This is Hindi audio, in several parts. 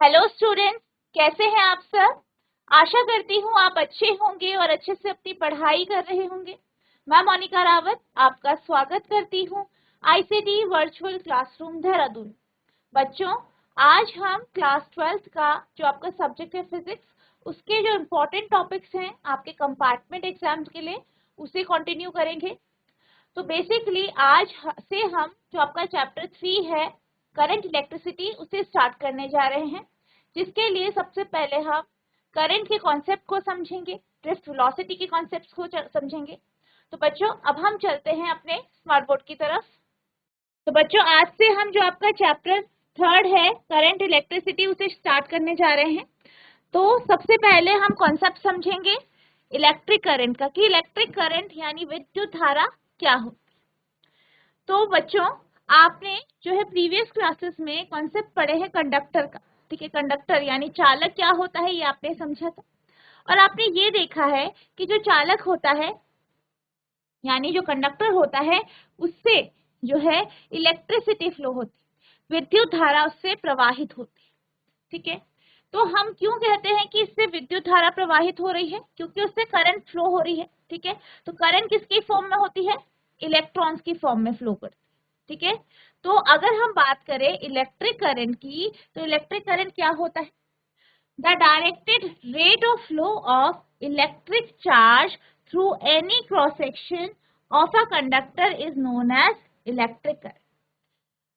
हेलो स्टूडेंट्स, कैसे हैं आप सब। आशा करती हूँ आप अच्छे होंगे और अच्छे से अपनी पढ़ाई कर रहे होंगे। मैं मोनिका रावत आपका स्वागत करती हूँ आईसीटी वर्चुअल क्लासरूम देहरादून। बच्चों, आज हम क्लास 12th का जो आपका सब्जेक्ट है फिजिक्स, उसके जो इम्पोर्टेंट टॉपिक्स हैं आपके कंपार्टमेंट एग्जाम्स के लिए, उसे कंटिन्यू करेंगे। तो बेसिकली आज से हम जो आपका चैप्टर 3 है करंट इलेक्ट्रिसिटी, उसे स्टार्ट करने जा रहे हैं, जिसके लिए सबसे पहले हम करंट के कॉन्सेप्ट को समझेंगे, ड्रिफ्ट वेलोसिटी के कॉन्सेप्ट्स को समझेंगे। तो बच्चों, अब हम चलते हैं अपने स्मार्ट बोर्ड की तरफ। तो बच्चों, आज से हम जो आपका चैप्टर 3 है करंट इलेक्ट्रिसिटी, उसे स्टार्ट करने जा रहे हैं। तो सबसे पहले हम कॉन्सेप्ट समझेंगे इलेक्ट्रिक करंट का, कि इलेक्ट्रिक करंट यानी विद्युत धारा क्या हो। तो बच्चों, आपने जो है प्रीवियस क्लासेस में कॉन्सेप्ट पढ़े हैं कंडक्टर का, ठीक है। कंडक्टर यानी चालक क्या होता है, ये आपने समझा था। और आपने ये देखा है कि जो चालक होता है यानी जो कंडक्टर होता है, उससे जो है इलेक्ट्रिसिटी फ्लो होती है, विद्युत धारा उससे प्रवाहित होती है, ठीक है। तो हम क्यों कहते हैं कि इससे विद्युत धारा प्रवाहित हो रही है, क्योंकि उससे करंट फ्लो हो रही है, ठीक है। तो करंट किसकी फॉर्म में होती है, इलेक्ट्रॉन्स की फॉर्म में फ्लो करती है, ठीक है। तो अगर हम बात करें इलेक्ट्रिक करंट की, तो इलेक्ट्रिक करंट क्या होता है, the directed rate of flow of electric charge through any cross section of a conductor is known as electric current.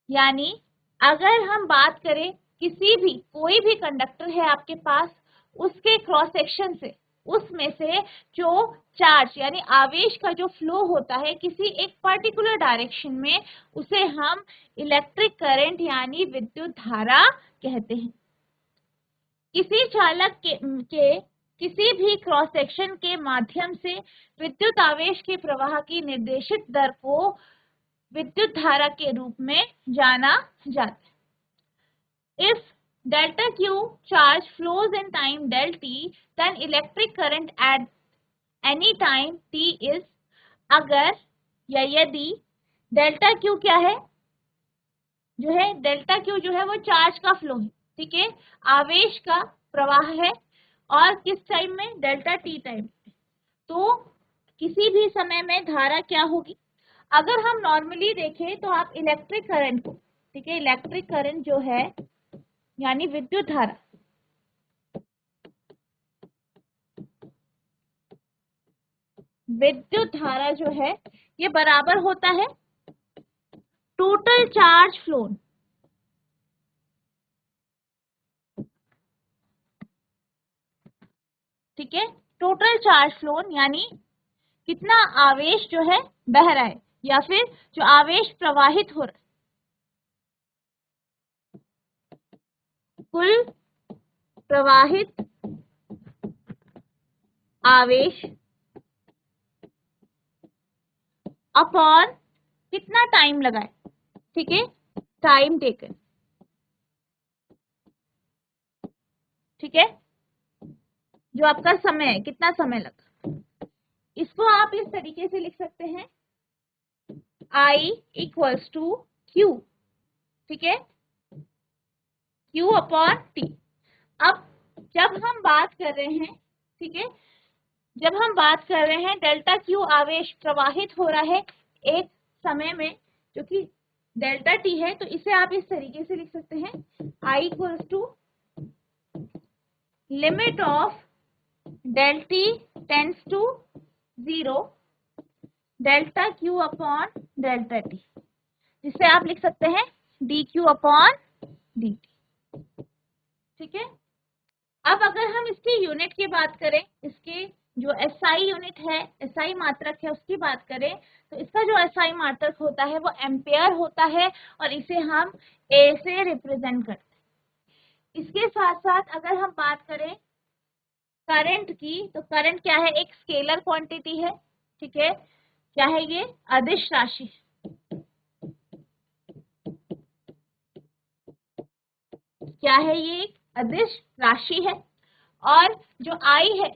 यानी अगर हम बात करें कोई भी कंडक्टर है आपके पास, उसके क्रॉस सेक्शन से, उसमें से जो चार्ज यानी आवेश का जो फ्लो होता है किसी एक पर्टिकुलर डायरेक्शन में, उसे हम इलेक्ट्रिक करंट यानी विद्युत धारा कहते हैं। किसी चालक के किसी भी क्रॉस सेक्शन के माध्यम से विद्युत आवेश के प्रवाह की निर्देशित दर को विद्युत धारा के रूप में जाना जाता है। If delta Q charge flows in time del t, then electric current at any time t is, अगर या यदि डेल्टा Q क्या है, जो है डेल्टा Q जो है वो चार्ज का फ्लो है, ठीक है, आवेश का प्रवाह है, और किस टाइम में, डेल्टा t टाइम। तो किसी भी समय में धारा क्या होगी। अगर हम नॉर्मली देखें तो आप इलेक्ट्रिक करंट को, ठीक है, इलेक्ट्रिक करंट जो है यानी विद्युत धारा, विद्युत धारा जो है ये बराबर होता है टोटल चार्ज फ्लो, ठीक है। टोटल चार्ज फ्लो यानी कितना आवेश जो है बह रहा है, या फिर जो आवेश प्रवाहित हो रहा है, कुल प्रवाहित आवेश अपॉन कितना टाइम लगा है, ठीक है, टाइम टेकन, ठीक है, जो आपका समय है, कितना समय लगा। इसको आप इस तरीके से लिख सकते हैं, I इक्वल्स टू Q, ठीक है, Q अपॉन T। अब जब हम बात कर रहे हैं, ठीक है, जब हम बात कर रहे हैं डेल्टा Q आवेश प्रवाहित हो रहा है एक समय में जो कि डेल्टा T है, तो इसे आप इस तरीके से लिख सकते हैं, I equals to limit of del T tends to 0 delta Q upon delta T, जिसे आप लिख सकते हैं dQ अपॉन dt, ठीक है। अब अगर हम इसकी यूनिट की बात करें, इसके जो SI यूनिट है, SI मात्रक है, उसकी बात करें, तो इसका जो SI मात्रक होता है वो एम्पेयर होता है, और इसे हम A से रिप्रेजेंट करते हैं। इसके साथ साथ अगर हम बात करें करंट की, तो करंट क्या है, एक स्केलर क्वांटिटी है, ठीक है, क्या है ये, अदिश राशि, क्या है ये, एक अदिश राशि है। और जो I है,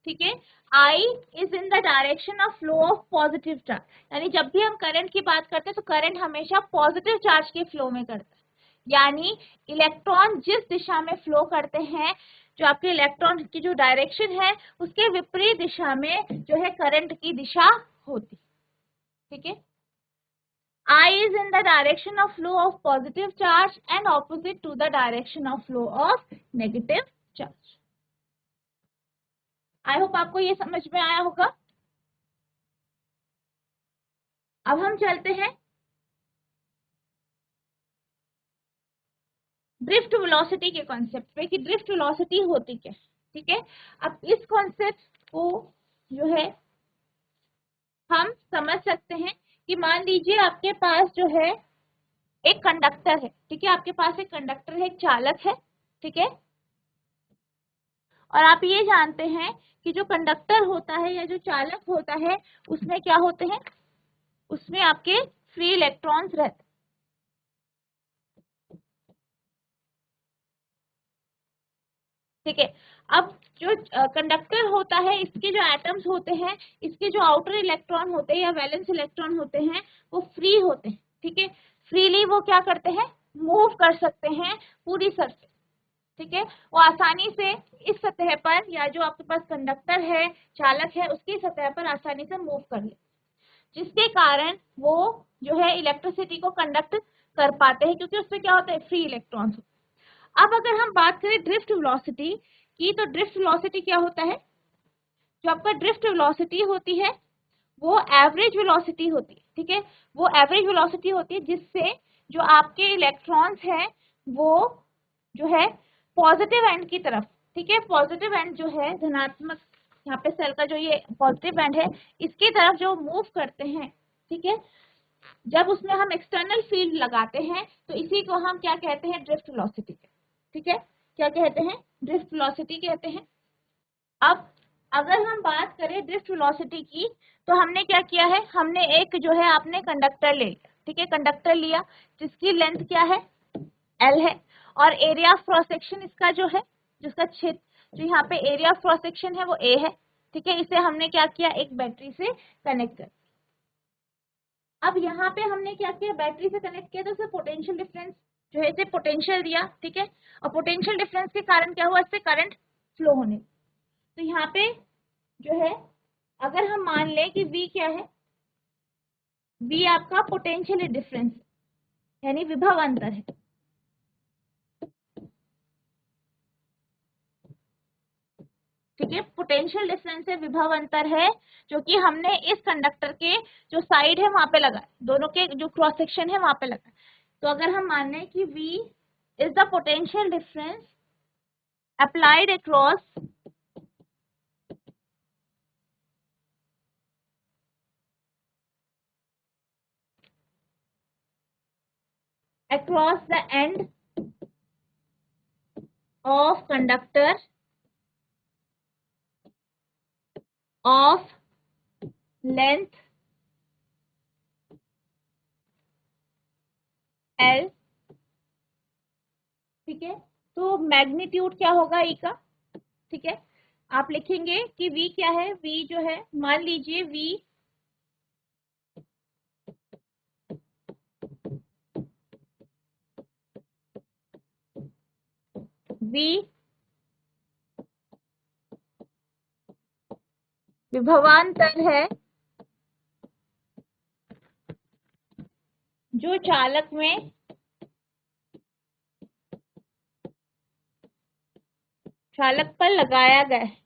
ठीक है, I is in the direction of flow of positive charge, यानी जब भी हम करंट की बात करते हैं तो करंट हमेशा पॉजिटिव चार्ज के फ्लो में करता है, यानी इलेक्ट्रॉन जिस दिशा में फ्लो करते हैं, जो आपके इलेक्ट्रॉन की जो डायरेक्शन है उसके विपरीत दिशा में जो है करंट की दिशा होती। ठीक है, I is in the direction of flow of positive charge and opposite to the direction of flow of negative charge. I hope आपको ये समझ में आया होगा। अब हम चलते हैं ड्रिफ्ट वेलोसिटी के कॉन्सेप्ट पे कि ड्रिफ्ट वेलोसिटी होती क्या। ठीक है, अब इस कॉन्सेप्ट को जो है हम समझ सकते हैं कि मान लीजिए आपके पास जो है एक कंडक्टर है। ठीक है, आपके पास एक कंडक्टर है, एक चालक है। ठीक है, और आप ये जानते हैं कि जो कंडक्टर होता है या जो चालक होता है उसमें क्या होते हैं, उसमें आपके फ्री इलेक्ट्रॉन्स रहते हैं। ठीक है, अब जो कंडक्टर होता है इसके जो एटम्स होते हैं, इसके जो आउटर इलेक्ट्रॉन होते हैं या वैलेंस इलेक्ट्रॉन होते हैं वो फ्री होते हैं। ठीक है, फ्रीली वो क्या करते हैं, मूव कर सकते हैं पूरी सरफेस। ठीक है, वो आसानी से इस सतह पर या जो आपके पास कंडक्टर है, चालक है, उसकी सतह पर आसानी से मूव कर ले, जिसके कारण वो जो है इलेक्ट्रिसिटी को कंडक्ट कर पाते हैं, क्योंकि उसमें क्या होता है, फ्री इलेक्ट्रॉन्स। अब अगर हम बात करें ड्रिफ्ट वेलोसिटी की, तो ड्रिफ्ट वेलोसिटी क्या होता है, जो आपका ड्रिफ्ट वेलोसिटी होती है वो एवरेज वेलोसिटी होती है। ठीक है, वो एवरेज वेलोसिटी होती है जिससे जो आपके इलेक्ट्रॉन्स हैं वो जो है पॉजिटिव एंड की तरफ, ठीक है, पॉजिटिव एंड जो है धनात्मक, यहाँ पे सेल का जो ये पॉजिटिव एंड है इसकी तरफ जो मूव करते हैं। ठीक है, जब उसमें हम एक्सटर्नल फील्ड लगाते हैं तो इसी को हम क्या कहते हैं, ड्रिफ्ट वेलोसिटी। ठीक है, क्या कहते हैं, ड्रिफ्ट वेलोसिटी कहते हैं। अब अगर हम बात करें ड्रिफ्ट वेलोसिटी की, तो हमने क्या किया है, हमने एक जो है आपने कंडक्टर ले लिया। ठीक है, कंडक्टर लिया जिसकी लेंथ क्या है, L है, और एरिया ऑफ क्रॉस सेक्शन इसका जो है, जिसका क्षेत्र जो यहाँ पे एरिया ऑफ क्रॉस सेक्शन है वो A है। ठीक है, इसे हमने क्या किया, एक बैटरी से कनेक्ट कर। अब यहाँ पे हमने क्या किया, बैटरी से कनेक्ट किया तो उससे पोटेंशियल डिफरेंस जो है, इसे पोटेंशियल दिया। ठीक है, और पोटेंशियल डिफरेंस के कारण क्या हुआ, इससे करंट फ्लो होने। तो यहाँ पे जो है अगर हम मान लें कि V क्या है, V आपका पोटेंशियल डिफरेंस यानी विभव अंतर है। ठीक है, पोटेंशियल डिफरेंस है, विभव अंतर है, जो कि हमने इस कंडक्टर के जो साइड है वहां पे लगा, दोनों के जो क्रॉस सेक्शन है वहां पे लगा। तो अगर हम मान लें कि V is the potential difference applied across the end of conductor of length L। ठीक है, तो मैग्नीट्यूड क्या होगा E का। ठीक है, आप लिखेंगे कि V क्या है, V जो है मान लीजिए V विभवांतर है जो चालक में चालक पर लगाया गया है।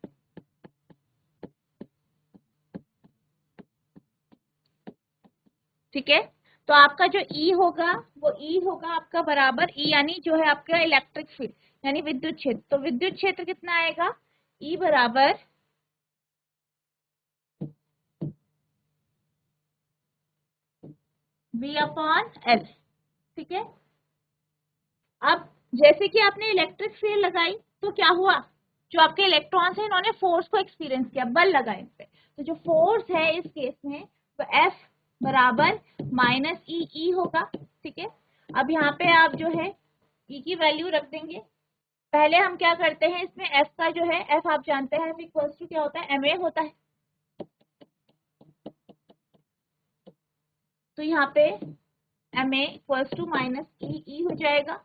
ठीक है, तो आपका जो E होगा वो E होगा आपका बराबर E यानी जो है आपका इलेक्ट्रिक फील्ड यानी विद्युत क्षेत्र। तो विद्युत क्षेत्र कितना आएगा, E बराबर V अपॉन L। ठीक है, अब जैसे कि आपने इलेक्ट्रिक फील्ड लगाई तो क्या हुआ, जो आपके इलेक्ट्रॉन्स हैं इन्होंने फोर्स को एक्सपीरियंस किया, बल लगा इन पे। तो जो फोर्स है इस केस में तो F बराबर माइनस ई होगा। ठीक है, अब यहाँ पे आप जो है E की वैल्यू रख देंगे। पहले हम क्या करते हैं, इसमें F का जो है, F आप जानते हैं F इक्वल्स टू क्या होता है, ma होता है। तो यहाँ पे ma इक्वल्स टू माइनस ई हो जाएगा।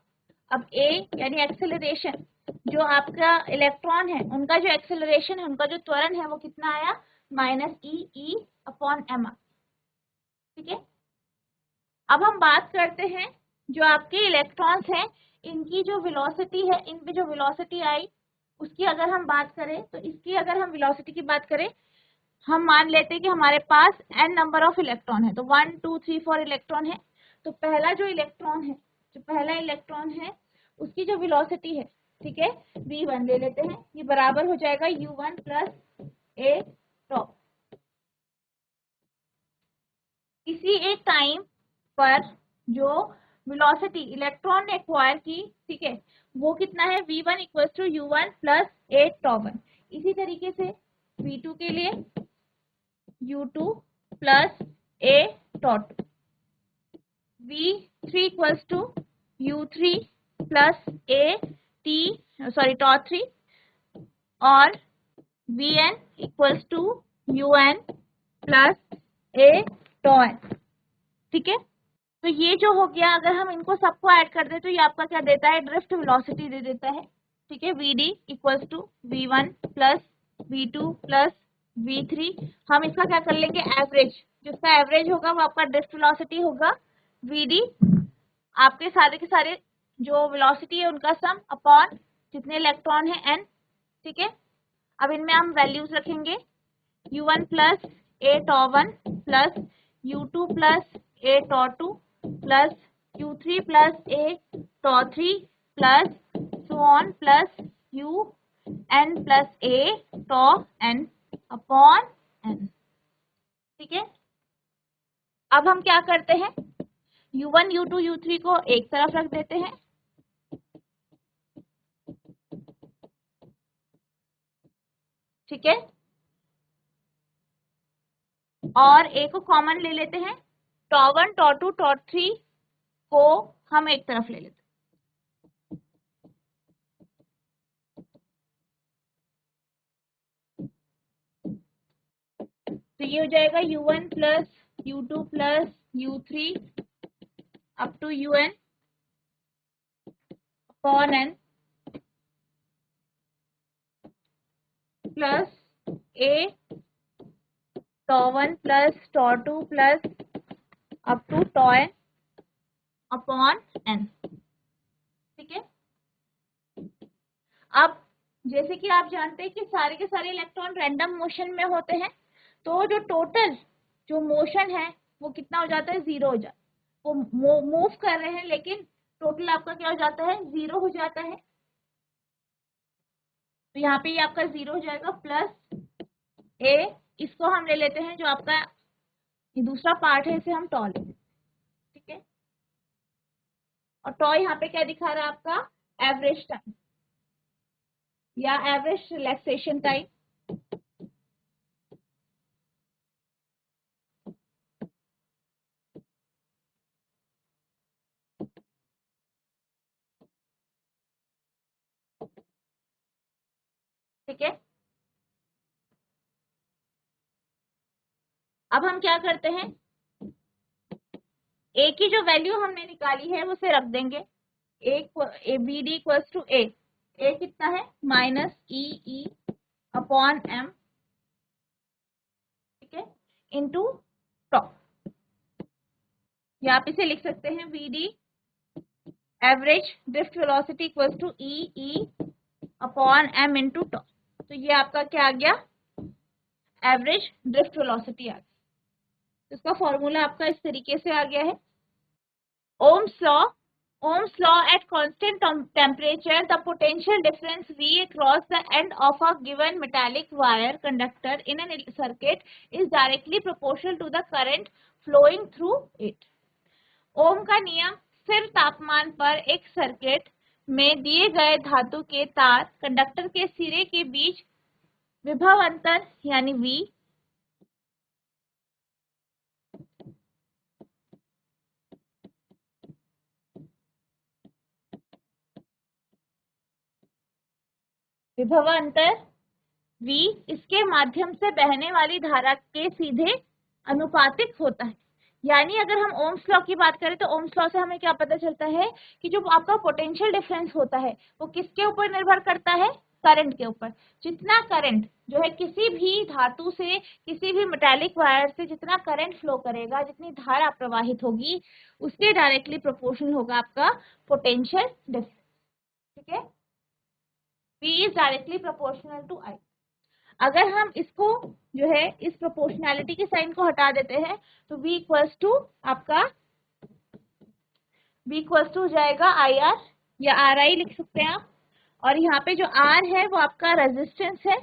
अब ए यानी एक्सेलरेशन, जो आपका इलेक्ट्रॉन है उनका जो एक्सेलरेशन है, उनका जो त्वरण है वो कितना आया, -e/m। ठीक है। अब हम बात करते हैं जो आपके इलेक्ट्रॉन्स हैं इनकी जो वेलोसिटी है, इन पे जो वेलोसिटी आई उसकी अगर हम बात करें तो इसकी अगर हम वेलोसिटी की बात करें, हम मान लेते हैं कि हमारे पास n नंबर ऑफ इलेक्ट्रॉन है, तो 1 2 3 4 इलेक्ट्रॉन है। तो पहला जो इलेक्ट्रॉन है, जो पहला इलेक्ट्रॉन है उसकी जो वेलोसिटी है, ठीक है, v1 ले लेते हैं, ये बराबर हो जाएगा u1 प्लस a टॉप। इसी एक टाइम पर जो वेलोसिटी इलेक्ट्रॉन ने एक्वायर की, ठीक है, वो कितना है, v1 equal to u1 plus a tau 1। इसी तरीके से v2 के लिए u2 plus a tau 2, v3 equals to u3 plus a tau 3, और vn equals to un plus a tau. ठीक है, तो ये जो हो गया, अगर हम इनको सबको ऐड कर दे तो ये आपका क्या देता है, ड्रिफ्ट वेलोसिटी दे देता है। ठीक है, vd equals to v1 plus v2 plus v3। हम इसका क्या कर लेंगे, एवरेज, जिसका एवरेज होगा वो आपका ड्रिफ्ट वेलोसिटी होगा। vd आपके सारे के सारे जो वेलोसिटी है उनका सम अपॉन जितने इलेक्ट्रॉन है n। ठीक है, अब इनमें हम वैल्यूज रखेंगे, u1 plus a tau 1 plus u2 plus a tau 2 plus u3 plus a tau 3 plus so on plus un plus a tau n upon n। ठीक है, अब हम क्या करते हैं, u1 u2 u3 को एक तरफ रख देते हैं, ठीक है, और a को कॉमन ले लेते हैं, टॉ 1 टॉ 2 टॉ 3 को हम एक तरफ ले लेते हैं। तो ये हो जाएगा u1 plus u2 plus u3 up to un upon n plus a tau 1 plus tau 2 plus up to tau n upon n। ठीक है, अब जैसे कि आप जानते हैं कि सारे के सारे इलेक्ट्रॉन रैंडम मोशन में होते हैं, तो जो टोटल जो मोशन है वो कितना हो जाता है, जीरो हो जाता है। वो मूव कर रहे हैं लेकिन टोटल आपका क्या हो जाता है, जीरो हो जाता है। तो यहाँ पे ये आपका जीरो हो जाएगा, प्लस ए, इसको हम ले लेते हैं, जो आपका ये दूसरा पार्ट है इसे हम टॉ लेते हैं। ठीक है, और टॉ यहाँ पे क्या दिखा रहा है, आपका एवरेज टाइम या एवरेज रिलैक्सेशन टाइम। ठीक है, अब हम क्या करते हैं, ए की जो वैल्यू हमने निकाली है उसे रख देंगे, A B D equals to A कितना है, -e अपॉन m, ठीक है, इंटू टॉ, या आप इसे लिख सकते हैं V D average drift velocity equals to e upon m into tau. तो ये आपका क्या आ गया, एवरेज ड्रिफ्ट वेलोसिटी आ गया। इसका फॉर्मूला आपका इस तरीके से आ गया है, Ohm's law, at constant temperature, the potential difference V across the end of a given metallic wire conductor in a circuit is directly proportional to the current flowing through it. ओम का नियम स्थिर तापमान पर एक सर्किट में दिए गए धातु के तार कंडक्टर के सिरे के बीच विभव अंतर यानी V विभव अंतर V इसके माध्यम से बहने वाली धारा के सीधे अनुपातिक होता है। यानी अगर हम ओम्स लॉ की बात करें तो ओम्स लॉ से हमें क्या पता चलता है कि जो आपका पोटेंशियल डिफरेंस होता है वो किसके ऊपर निर्भर करता है, करंट के ऊपर। जितना करंट जो है किसी भी धातु से, किसी भी मेटालिक वायर से जितना करंट फ्लो करेगा, जितनी धारा प्रवाहित होगी, उसके डायरेक्टली प्रोपोर्शनल होगा आपका पोटेंशियल डिफरेंस। ठीक है, V is directly proportional to I। अगर हम इसको जो है इस प्रोपोर्शनैलिटी के साइन को हटा देते हैं तो V इक्वल्स टू आपका V इक्वल्स टू जाएगा IR या RI लिख सकते हैं आप। और यहाँ पे जो R है वो आपका रेजिस्टेंस है,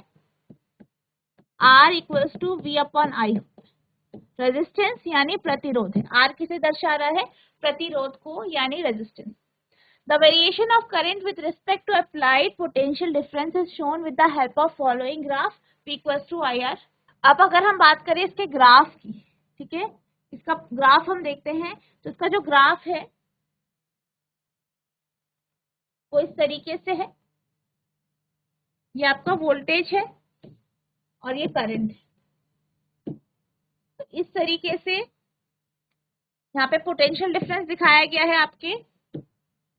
R equals to V upon I। Resistance यानी प्रतिरोध है, R किसे दर्शा रहा है, प्रतिरोध को यानी resistance. The variation of current with respect to applied potential difference is shown with the help of following graph P equals to IR। अब अगर हम बात करें इसके ग्राफ की, ठीक है, इसका ग्राफ हम देखते हैं तो इसका जो ग्राफ है वो इस तरीके से है। ये आपका वोल्टेज है और ये करंट है। तो इस तरीके से यहाँ पे पोटेंशियल डिफरेंस दिखाया गया है, आपके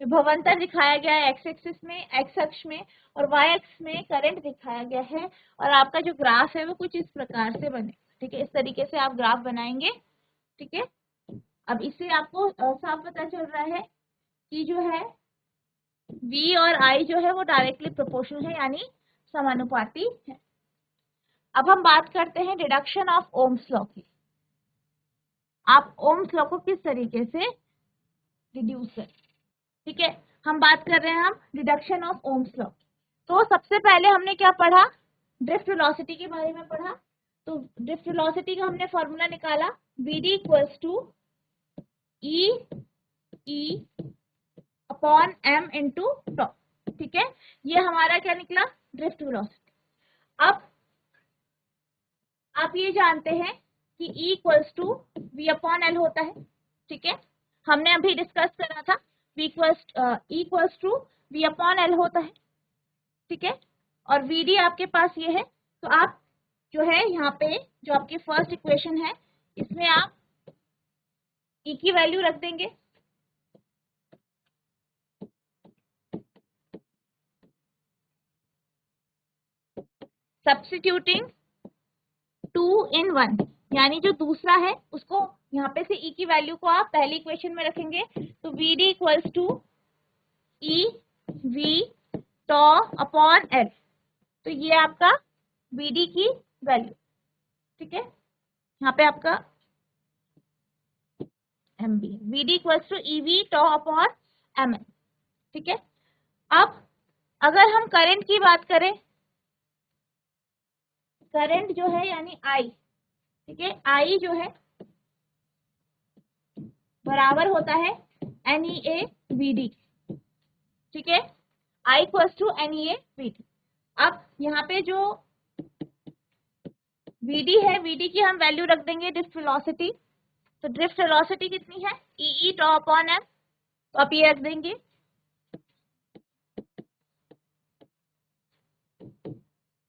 विभवांतर दिखाया गया है एक्स एक्सिस में, एक्स अक्ष में, और वाई अक्ष में करंट दिखाया गया है। और आपका जो ग्राफ है वो कुछ इस प्रकार से बने, ठीक है, इस तरीके से आप ग्राफ बनाएंगे। ठीक है, अब इससे आपको साफ पता चल रहा है कि जो है V और I जो है वो डायरेक्टली प्रोपोर्शनल है, यानी समानुपाती है। अब हम बात करते हैं डिडक्शन ऑफ ओम्स लॉ की। आप ओम्स लॉ को किस तरीके से रिड्यूस करें, ठीक है, हम बात कर रहे हैं हम डिडक्शन ऑफ ओम्स लॉ। तो सबसे पहले हमने क्या पढ़ा, ड्रिफ्ट वेलोसिटी के बारे में पढ़ा। तो ड्रिफ्ट वेलोसिटी का हमने फॉर्मूला निकाला, Vd equals to E upon m into tau. ठीक है, ये हमारा क्या निकला, ड्रिफ्ट वेलोसिटी। अब आप ये जानते हैं कि E equals to V upon L होता है। ठीक है, हमने अभी डिस्कस करा था E equals to V upon L होता है। ठीक है, और Vd आपके पास ये है, तो आप जो है यहाँ पे जो आपकी फर्स्ट इक्वेशन है इसमें आप E की वैल्यू रख देंगे। सब्स्टिट्यूटिंग 2 in 1, यानी जो दूसरा है उसको यहाँ पे से E की वैल्यू को आप पहली इक्वेशन में रखेंगे। तो Vd equals to E V tau upon L। तो ये आपका Vd की वैल्यू। ठीक है, यहाँ पे आपका MB, Vd equals to EV tau upon ML। ठीक है, अब अगर हम करंट की बात करें, करंट जो है यानी I, ठीक है, I जो है बराबर होता है NEA VD। ठीक है, I equals to NEA VD। अब यहाँ पे जो Vd है, Vd की हम वैल्यू रख देंगे ड्रिफ्ट वेलोसिटी। तो ड्रिफ्ट वेलोसिटी कितनी है, EE टॉ अपॉन M। तो आप ये रख देंगे।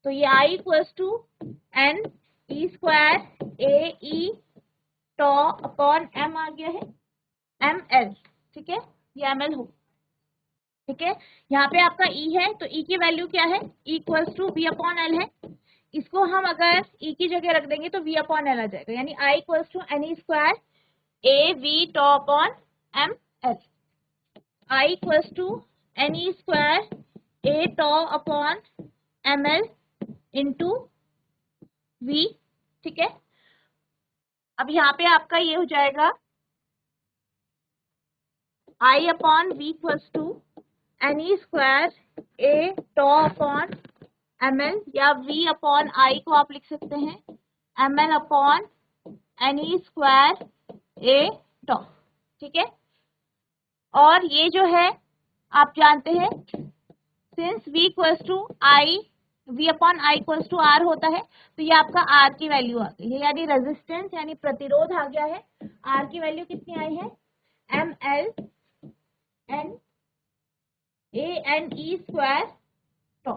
तो ये I equals to N E square AE tau upon M आ गया है, ML। ठीक है, ये ML हो। ठीक है, यहाँ पे आपका E है, तो E की वैल्यू क्या है, E equals to V upon L है। इसको हम अगर E की जगह रख देंगे तो V अपॉन L आ जाएगा, यानी I equals to NE square AV tau upon ML। I equals to NE square A tau upon ML into V। ठीक है, अब यहाँ पे आपका ये हो जाएगा I upon V equals to NE square A tau upon ML, या V अपॉन I को आप लिख सकते हैं ML upon NE square A tau. ठीक है, और ये जो है आप जानते हैं since V equals to I, V upon I equals to R होता है, तो ये आपका R की वैल्यू आ गई है, यानी रेजिस्टेंस यानी प्रतिरोध आ गया है। R की वैल्यू कितनी आई है, ML N ANE स्क्वायर टॉ।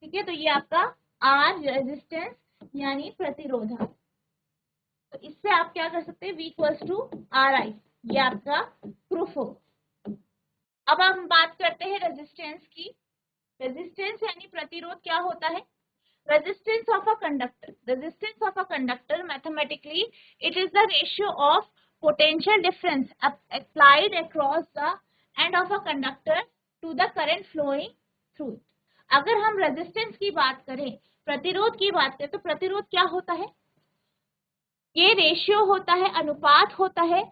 ठीक है, तो ये आपका R रेजिस्टेंस यानी प्रतिरोध है। तो इससे आप क्या कर सकते हैं, V equals to R I, ये आपका प्रूफ हो। अब हम बात करते हैं रेजिस्टेंस की। रेजिस्टेंस यानी प्रतिरोध क्या होता है? Resistance of a conductor. Resistance of a conductor mathematically it is the ratio of potential difference applied across the end of a conductor to the current flowing through it. अगर हम resistance की बात करें, प्रतिरोध की बात करें, तो प्रतिरोध क्या होता है? ये रेशियो होता है, अनुपात होता है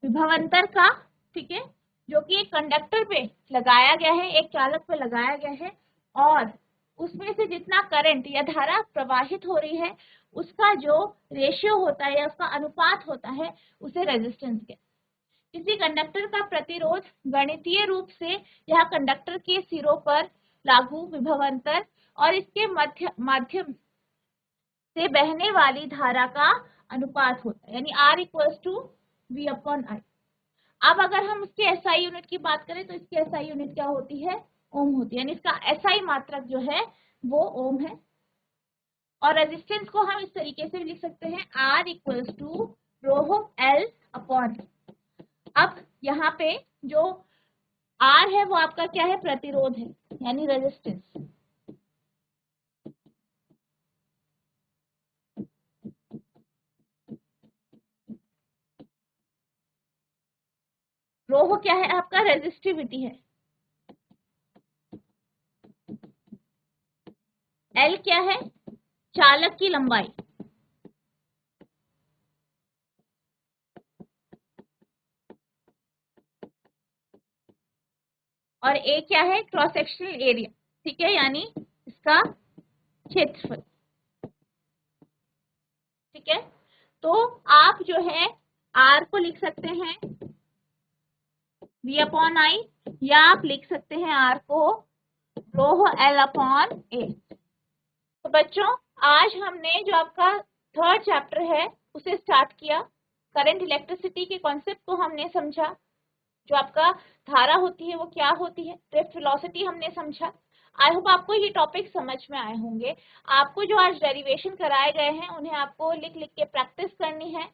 विभवांतर का, ठीक है, जो कि एक कंडक्टर पे लगाया गया है, एक चालक पे लगाया गया है, और उसमें से जितना करंट या धारा प्रवाहित हो रही है उसका जो रेशियो होता है या उसका अनुपात होता है उसे रेजिस्टेंस कहते हैं। किसी कंडक्टर का प्रतिरोध गणितीय रूप से यह कंडक्टर के सिरों पर लागू विभवांतर और इसके माध्यम से बहने वाली धारा का अनुपात होता है, यानी R equals to V upon I। अब अगर हम इसके एसआई यूनिट की बात करें तो इसकी एसआई यूनिट क्या होती है, ओम होती है, यानी इसका एसआई मात्रक जो है वो ओम है। और रेजिस्टेंस को हम इस तरीके से लिख सकते हैं, R equals to rho L upon. अब यहाँ पे जो R है वो आपका क्या है, प्रतिरोध है, यानी रेजिस्टेंस। रो क्या है आपका, रेजिस्टिविटी है। एल क्या है, चालक की लंबाई। और ए क्या है, क्रॉस सेक्शनल एरिया, ठीक है, यानी इसका क्षेत्रफल, ठीक है। तो आप जो है आर को लिख सकते हैं V अपॉन आई, या आप लिख सकते हैं आर को रो एल अपॉन ए। तो बच्चों आज हमने जो आपका थर्ड चैप्टर है उसे स्टार्ट किया। करंट इलेक्ट्रिसिटी के कॉन्सेप्ट को हमने समझा, जो आपका धारा होती है वो क्या होती है, ड्रिफ्ट वेलोसिटी हमने समझा। आई होप आपको ये टॉपिक समझ में आए होंगे। आपको जो आज डेरिवेशन कराए गए हैं उन्हें आपको लिख लिख के प्रैक्टिस करनी है,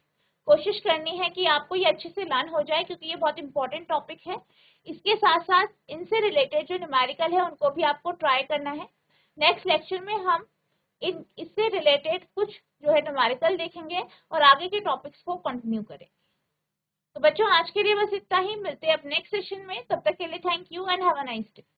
कोशिश करनी है कि आपको ये अच्छे से लर्न हो जाए, क्योंकि ये बहुत इंपॉर्टेंट टॉपिक है। इसके साथ साथ इनसे रिलेटेड जो न्यूमेरिकल है उनको भी आपको ट्राई करना है। नेक्स्ट लेक्चर में हम इससे रिलेटेड कुछ जो है न्यूमेरिकल देखेंगे और आगे के टॉपिक्स को कंटिन्यू करें। तो बच्चों आज के लिए बस इतना ही, मिलते हैं अब नेक्स्ट सेशन में। तब तक के लिए thank you and have a nice day.